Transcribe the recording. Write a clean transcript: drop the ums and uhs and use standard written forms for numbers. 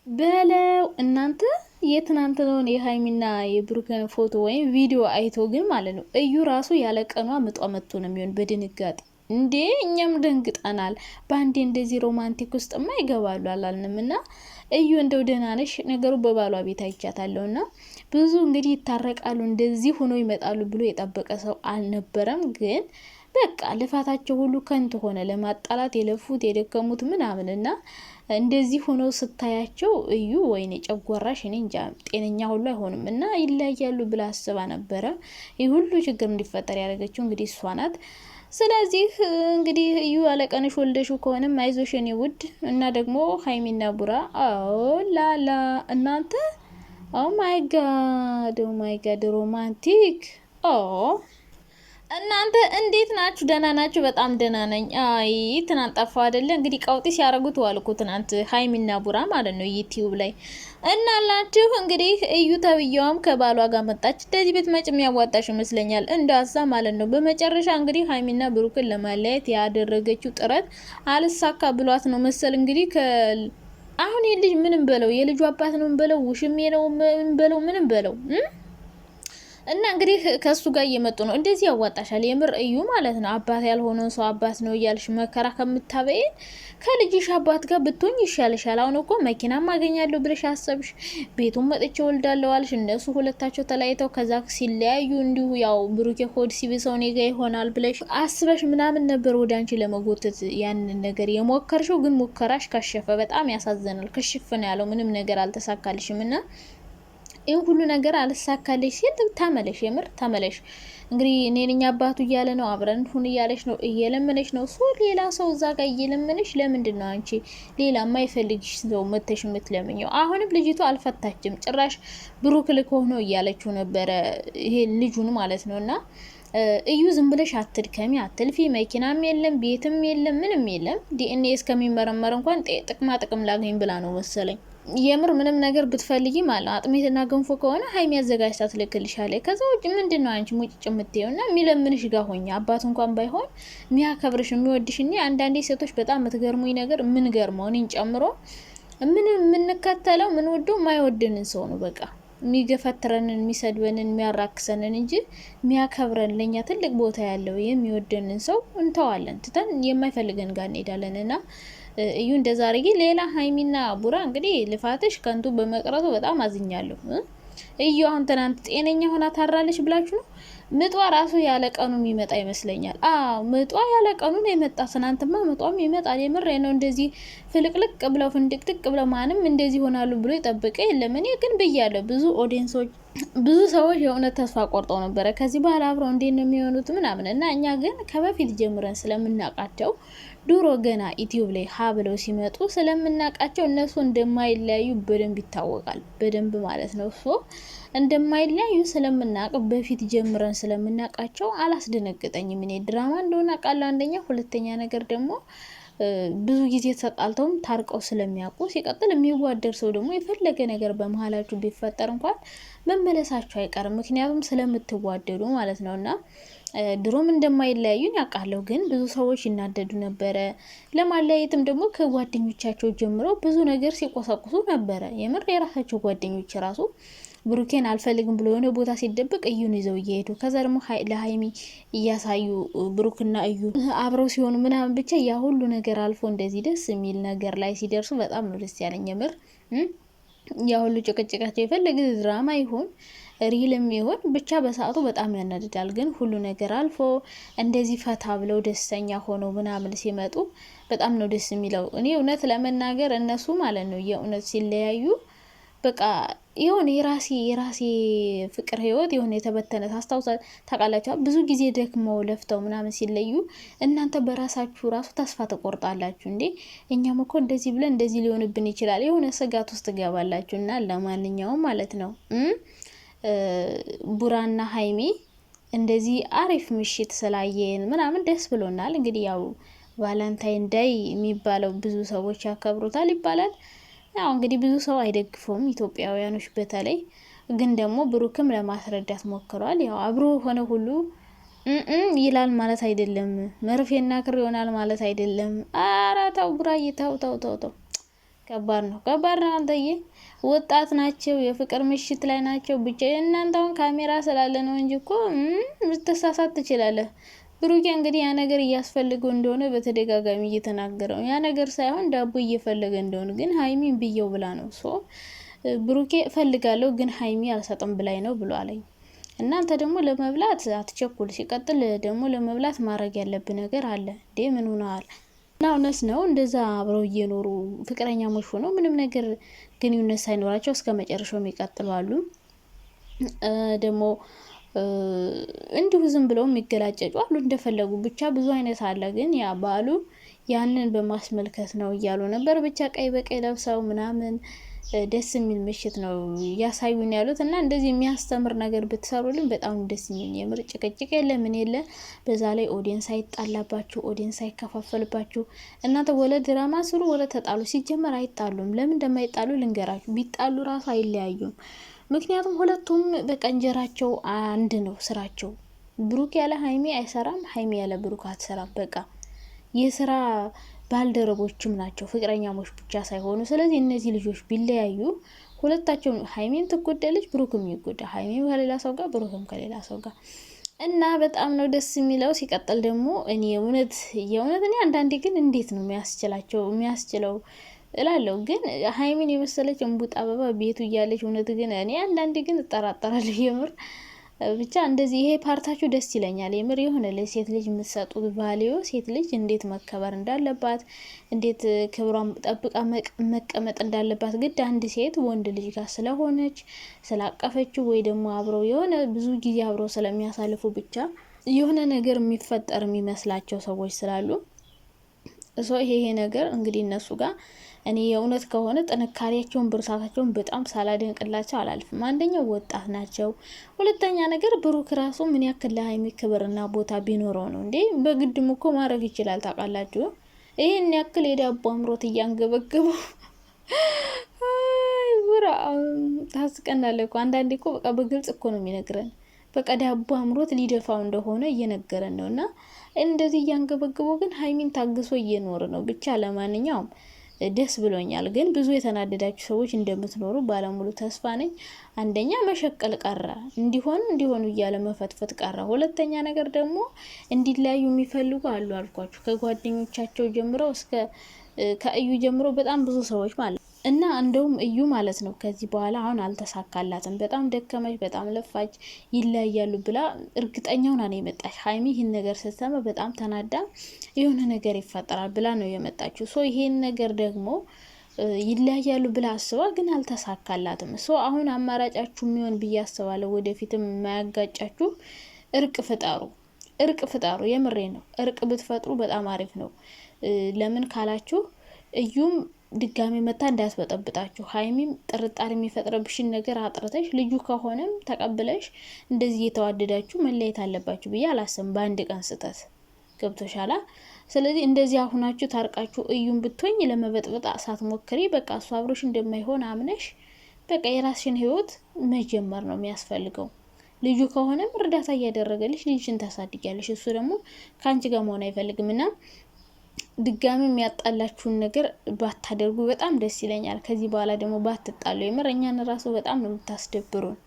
በለው እናንተ የትናንትናውን የሃይሚና የብሩክን ፎቶ ወይም ቪዲዮ አይቶ ግን ማለት ነው እዩ ራሱ ያለ ቀኗ ምጧ መጥቶ ነው የሚሆን በድንጋጤ እንዴ እኛም ደንግጠናል። በአንዴ እንደዚህ ሮማንቲክ ውስጥማ ይገባሉ አላልንም እና እዩ እንደው ደህና ነሽ? ነገሩ በባሏ ቤት አይቻታለሁና ብዙ እንግዲህ ይታረቃሉ እንደዚህ ሆኖ ይመጣሉ ብሎ የጠበቀ ሰው አልነበረም ግን በቃ ልፋታቸው ሁሉ ከንቱ ሆነ። ለማጣላት የለፉት የደከሙት ምናምንና እንደዚህ ሆኖ ስታያቸው እዩ ወይኔ ጨጓራሽ እኔ እንጃ ጤነኛ ሁሉ አይሆንም እና ይለያያሉ ብላ አስባ ነበረ። ይህ ሁሉ ችግር እንዲፈጠር ያደረገችው እንግዲህ እሷ ናት። ስለዚህ እንግዲህ እዩ አለቀንሽ ወልደሹ ከሆነም አይዞሽ የኔ ውድ እና ደግሞ ሃይሚና ቡራ ላላ እናንተ ኦ ማይ ጋድ ሮማንቲክ እናንተ እንዴት ናችሁ? ደህና ናችሁ? በጣም ደህና ነኝ። አይ ትናንት ጠፋ አይደለ? እንግዲህ ቀውጢ ሲያረጉት ዋልኩ ትናንት ሃይሚና ቡራ ማለት ነው ዩቲዩብ ላይ እናላችሁ። እንግዲህ እዩ ተብየዋም ከባሏ ጋር መጣች። እንደዚህ ቤት መጭ የሚያዋጣሽ ይመስለኛል እንዳሳ ማለት ነው። በመጨረሻ እንግዲህ ሃይሚና ብሩክን ለማለያየት ያደረገችው ጥረት አልሳካ ብሏት ነው መሰል እንግዲህ አሁን የልጅ ምንም በለው የልጁ አባት ነው በለው ውሽሜ ነው ምንም በለው እና እንግዲህ ከሱ ጋር እየመጡ ነው። እንደዚህ ያዋጣሻል የምር እዩ ማለት ነው። አባት ያልሆነውን ሰው አባት ነው እያልሽ መከራ ከምታበይ ከልጅሽ አባት ጋር ብትሆኝ ይሻልሻል። አሁን እኮ መኪና ማገኛለሁ ብለሽ አሰብሽ፣ ቤቱን መጥቼ ወልዳለሁ አልሽ። እነሱ ሁለታቸው ተለያይተው ከዛ ሲለያዩ እንዲሁ ያው ብሩኬ ሆድ ሲብሰው እኔ ጋ ይሆናል ብለሽ አስበሽ ምናምን ነበር ወደ አንቺ ለመጎተት ያንን ነገር የሞከርሽው። ግን ሙከራሽ ከሸፈ። በጣም ያሳዝናል። ክሽፍ ነው ያለው። ምንም ነገር አልተሳካልሽም እና ይህ ሁሉ ነገር አልሳካለሽ ሲል ተመለሽ፣ የምር ተመለሽ። እንግዲህ እኔ ነኝ አባቱ እያለ ነው፣ አብረን ሁን እያለሽ ነው፣ እየለመነሽ ነው። ሌላ ሰው እዛ ጋር እየለመነሽ ለምንድን ነው አንቺ ሌላ የማይፈልግሽ ሰው መተሽ የምትለምኘው? አሁንም ልጅቱ አልፈታችም። ጭራሽ ብሩክ ልክ ሆኖ እያለችው ነበረ፣ ይሄ ልጁን ማለት ነው። እና እዩ ዝም ብለሽ አትድከሚ፣ አትልፊ። መኪናም የለም ቤትም የለም ምንም የለም። ዲኤንኤ እስከሚመረመር እንኳን ጥቅም ላገኝ ብላ ነው መሰለኝ። የምር ምንም ነገር ብትፈልጊ ማለት አጥሜትና ገንፎ ከሆነ ሃይሚ አዘጋጅታ ትልክልሻለች። ከዛ ውጭ ምንድነው አንቺ ሙጭጭ የምትይውና የሚለምንሽ ጋር ሆኛ አባት እንኳን ባይሆን የሚያከብርሽ የሚወድሽ። እኔ አንዳንዴ ሴቶች በጣም የምትገርሙኝ ነገር ምን ገርመው እኔን ጨምሮ ምን የምንከተለው ምን ወዶ ማይወድንን ሰው ነው በቃ የሚገፈትረንን የሚሰድበንን የሚያራክሰንን እንጂ የሚያከብረን ለኛ ትልቅ ቦታ ያለው የሚወደንን ሰው እንተዋለን፣ ትተን የማይፈልገን ጋር እንሄዳለን። እና እዩ እንደዛ አርጊ። ሌላ ሃይሚና ቡራ እንግዲህ ልፋትሽ ከንቱ በመቅረቱ በጣም አዝኛለሁ። እዩ አሁን ትናንት ጤነኛ ሆና ታራለች ብላችሁ ነው? ምጧ ራሱ ያለ ቀኑ የሚመጣ ይመስለኛል። ምጧ ያለ ቀኑ ነው የመጣ። ትናንትማ ምጧም ይመጣል። የምር ነው። እንደዚህ ፍልቅልቅ ብለው ፍንድቅድቅ ብለው ማንም እንደዚህ ሆናሉ ብሎ ይጠብቀ የለም። እኔ ግን ብያለሁ፣ ብዙ ሰዎች የእውነት ተስፋ ቆርጠው ነበረ ከዚህ በኋላ አብረው እንዴት ነው የሚሆኑት ምናምን እና እኛ ግን ከበፊት ጀምረን ስለምናውቃቸው ድሮ ገና ዩቲዩብ ላይ ሀ ብለው ሲመጡ ስለምናውቃቸው እነሱ እንደማይለያዩ በደንብ ይታወቃል። በደንብ ማለት ነው። እንደማይለያዩ ስለምናውቅ በፊት ጀምረን ስለምናውቃቸው አላስደነገጠኝም። እኔ ድራማ እንደሆነ አውቃለሁ አንደኛ፣ ሁለተኛ ነገር ደግሞ ብዙ ጊዜ ተጣልተውም ታርቀው ስለሚያውቁ፣ ሲቀጥል የሚዋደድ ሰው ደግሞ የፈለገ ነገር በመሀላችሁ ቢፈጠር እንኳን መመለሳችሁ አይቀርም። ምክንያቱም ስለምትዋደዱ ማለት ነውና ድሮም እንደማይለያዩን ያውቃለሁ። ግን ብዙ ሰዎች ይናደዱ ነበረ። ለማለያየትም ደግሞ ከጓደኞቻቸው ጀምሮ ብዙ ነገር ሲቆሰቁሱ ነበረ። የምር የራሳቸው ጓደኞች ራሱ ብሩኬን አልፈልግም ብሎ የሆነ ቦታ ሲደብቅ እዩን ይዘው እየሄዱ ከዛ ደግሞ ለሃይሚ እያሳዩ ብሩክና እዩ አብረው ሲሆኑ ምናምን ብቻ ያ ሁሉ ነገር አልፎ እንደዚህ ደስ የሚል ነገር ላይ ሲደርሱ በጣም ነው ደስ ያለኝ። የምር ያ ሁሉ ጭቅጭቃቸው የፈለገ ድራማ ይሁን ሪልም ይሁን ብቻ በሰዓቱ በጣም ያናድዳል። ግን ሁሉ ነገር አልፎ እንደዚህ ፈታ ብለው ደስተኛ ሆነው ምናምን ሲመጡ በጣም ነው ደስ የሚለው። እኔ እውነት ለመናገር እነሱ ማለት ነው የእውነት ሲለያዩ በቃ ይሁን የራሴ ፍቅር ህይወት ይሁን የተበተነ ታውቃላችሁ። ብዙ ጊዜ ደክመው ለፍተው ምናምን ሲለዩ እናንተ በራሳችሁ ራሱ ተስፋ ተቆርጣላችሁ። እንዴ እኛም እኮ እንደዚህ ብለን እንደዚህ ሊሆንብን ይችላል የሆነ ስጋት ውስጥ ገባላችሁ። እና ለማንኛውም ማለት ነው ቡራና ሃይሚ እንደዚህ አሪፍ ምሽት ስላየን ምናምን ደስ ብሎናል። እንግዲህ ያው ቫለንታይን ዴይ የሚባለው ብዙ ሰዎች ያከብሩታል ይባላል። ያው እንግዲህ ብዙ ሰው አይደግፈውም ኢትዮጵያውያኖች በተለይ። ግን ደግሞ ብሩክም ለማስረዳት ሞክሯል። ያው አብሮ ሆነ ሁሉ ይላል ማለት አይደለም፣ መርፌና ክር ይሆናል ማለት አይደለም። ኧረ ተው ቡራዬ ተው። ከባድ ነው አንተዬ። ወጣት ናቸው፣ የፍቅር ምሽት ላይ ናቸው። ብቻ እናንተ አሁን ካሜራ ስላለ ነው እንጂ እኮ ልትሳሳት ትችላለህ። ብሩኬ እንግዲህ ያ ነገር እያስፈልገው እንደሆነ በተደጋጋሚ እየተናገረው፣ ያ ነገር ሳይሆን ዳቦ እየፈለገ እንደሆነ ግን ሀይሚን ብየው ብላ ነው። ብሩኬ እፈልጋለሁ ግን ሀይሚ አልሰጥም ብላኝ ነው ብሎ አለኝ። እናንተ ደግሞ ለመብላት አትቸኩል። ሲቀጥል ደግሞ ለመብላት ማድረግ ያለብህ ነገር አለ እንዴ? ምን ሆነሃል? እና እውነት ነው እንደዛ አብረው እየኖሩ ፍቅረኛሞች ሆነው ምንም ነገር ግንኙነት ሳይኖራቸው እስከ መጨረሻው የሚቀጥሉ አሉ። ደግሞ እንዲሁ ዝም ብለው የሚገላጨጩ አሉ እንደፈለጉ። ብቻ ብዙ አይነት አለ። ግን ያ ባሉ ያንን በማስመልከት ነው እያሉ ነበር። ብቻ ቀይ በቀይ ለብሰው ምናምን ደስ የሚል ምሽት ነው ያሳዩን ያሉት። እና እንደዚህ የሚያስተምር ነገር ብትሰሩልን በጣም ደስ የሚል። የምር ጭቅጭቅ የለ ምን የለ። በዛ ላይ ኦዲየንስ አይጣላባችሁ፣ ኦዲየንስ አይከፋፈልባችሁ። እናንተ ወለ ድራማ ስሩ ወለ ተጣሉ። ሲጀመር አይጣሉም። ለምን እንደማይጣሉ ልንገራችሁ። ቢጣሉ ራሱ አይለያዩም። ምክንያቱም ሁለቱም በቃ እንጀራቸው አንድ ነው፣ ስራቸው። ብሩክ ያለ ሀይሚ አይሰራም፣ ሀይሚ ያለ ብሩክ አትሰራም። በቃ የስራ ባልደረቦችም ናቸው፣ ፍቅረኛሞች ብቻ ሳይሆኑ። ስለዚህ እነዚህ ልጆች ቢለያዩ ሁለታቸው ሀይሚም ትጎዳለች፣ ብሩክም ይጎዳ። ሀይሚም ከሌላ ሰው ጋር፣ ብሩክም ከሌላ ሰው ጋር እና በጣም ነው ደስ የሚለው። ሲቀጥል ደግሞ እኔ የእውነት እኔ አንዳንዴ ግን እንዴት ነው የሚያስችለው እላለሁ። ግን ሀይሚን የመሰለች እንቡጥ አበባ ቤቱ እያለች እውነት ግን እኔ አንዳንዴ ግን እጠራጠራለሁ የምር። ብቻ እንደዚህ ይሄ ፓርታችሁ ደስ ይለኛል የምር። የሆነ ለሴት ልጅ የምትሰጡት ቫልዩ፣ ሴት ልጅ እንዴት መከበር እንዳለባት፣ እንዴት ክብሯን ጠብቃ መቀመጥ እንዳለባት ግድ አንድ ሴት ወንድ ልጅ ጋር ስለሆነች ስላቀፈችው ወይ ደግሞ አብረው የሆነ ብዙ ጊዜ አብረው ስለሚያሳልፉ ብቻ የሆነ ነገር የሚፈጠር የሚመስላቸው ሰዎች ስላሉ ይሄ ነገር እንግዲህ እነሱ ጋር እኔ የእውነት ከሆነ ጥንካሬያቸውን ብርታታቸውን በጣም ሳላደንቅላቸው አላልፍም። አንደኛው ወጣት ናቸው። ሁለተኛ ነገር ብሩክ ራሱ ምን ያክል ለሀይሚ ክብርና ቦታ ቢኖረው ነው እንዴ? በግድም እኮ ማድረግ ይችላል ታውቃላችሁ። ይሄን ያክል የዳቦ አምሮት እያንገበገበው ቡራ ታስቀናለህ እኮ። አንዳንዴ እኮ በቃ በግልጽ እኮ ነው የሚነግረን። በቃ ዳቦ አምሮት ሊደፋው እንደሆነ እየነገረን ነው። እና እንደዚህ እያንገበገበው ግን ሀይሚን ታግሶ እየኖረ ነው። ብቻ ለማንኛውም ደስ ብሎኛል። ግን ብዙ የተናደዳችሁ ሰዎች እንደምትኖሩ ባለሙሉ ተስፋ ነኝ። አንደኛ መሸቀል ቀረ፣ እንዲሆኑ እያለ መፈትፈት ቀረ። ሁለተኛ ነገር ደግሞ እንዲለያዩ የሚፈልጉ አሉ አልኳችሁ። ከጓደኞቻቸው ጀምሮ እስከ ከእዩ ጀምሮ በጣም ብዙ ሰዎች ማለት እና እንደውም እዩ ማለት ነው ከዚህ በኋላ አሁን አልተሳካላትም። በጣም ደከመች፣ በጣም ለፋች፣ ይለያያሉ ብላ እርግጠኛው ሆና ነው የመጣች። ሀይሚ ይህን ነገር ስትሰማ በጣም ተናዳ የሆነ ነገር ይፈጠራል ብላ ነው የመጣችው። ይሄን ነገር ደግሞ ይለያያሉ ብላ አስባ ግን አልተሳካላትም። አሁን አማራጫችሁ የሚሆን ብዬ አስባለሁ። ወደፊትም የማያጋጫችሁ እርቅ ፍጠሩ። የምሬ ነው። እርቅ ብትፈጥሩ በጣም አሪፍ ነው። ለምን ካላችሁ እዩም ድጋሚ መታ እንዳያስበጠብጣችሁ፣ ሀይሚም ጥርጣሬ የሚፈጥረብሽን ነገር አጥርተሽ ልጁ ከሆነም ተቀብለሽ እንደዚህ እየተዋደዳችሁ መለየት አለባችሁ ብዬ አላስብም። በአንድ ቀን ስህተት ገብቶሻላ። ስለዚህ እንደዚህ አሁናችሁ ታርቃችሁ እዩን ብትሆኝ ለመበጥበጥ ሳትሞክሪ በቃ እሱ አብሮሽ እንደማይሆን አምነሽ በቃ የራስሽን ህይወት መጀመር ነው የሚያስፈልገው። ልጁ ከሆነም እርዳታ እያደረገልሽ ልጅሽን ታሳድጊያለሽ። እሱ ደግሞ ከአንቺ ጋር መሆን አይፈልግም እና ድጋሚ የሚያጣላችሁን ነገር ባታደርጉ በጣም ደስ ይለኛል። ከዚህ በኋላ ደግሞ ባትጣሉ። የምር እኛን ራሱ በጣም ነው የምታስደብሩን።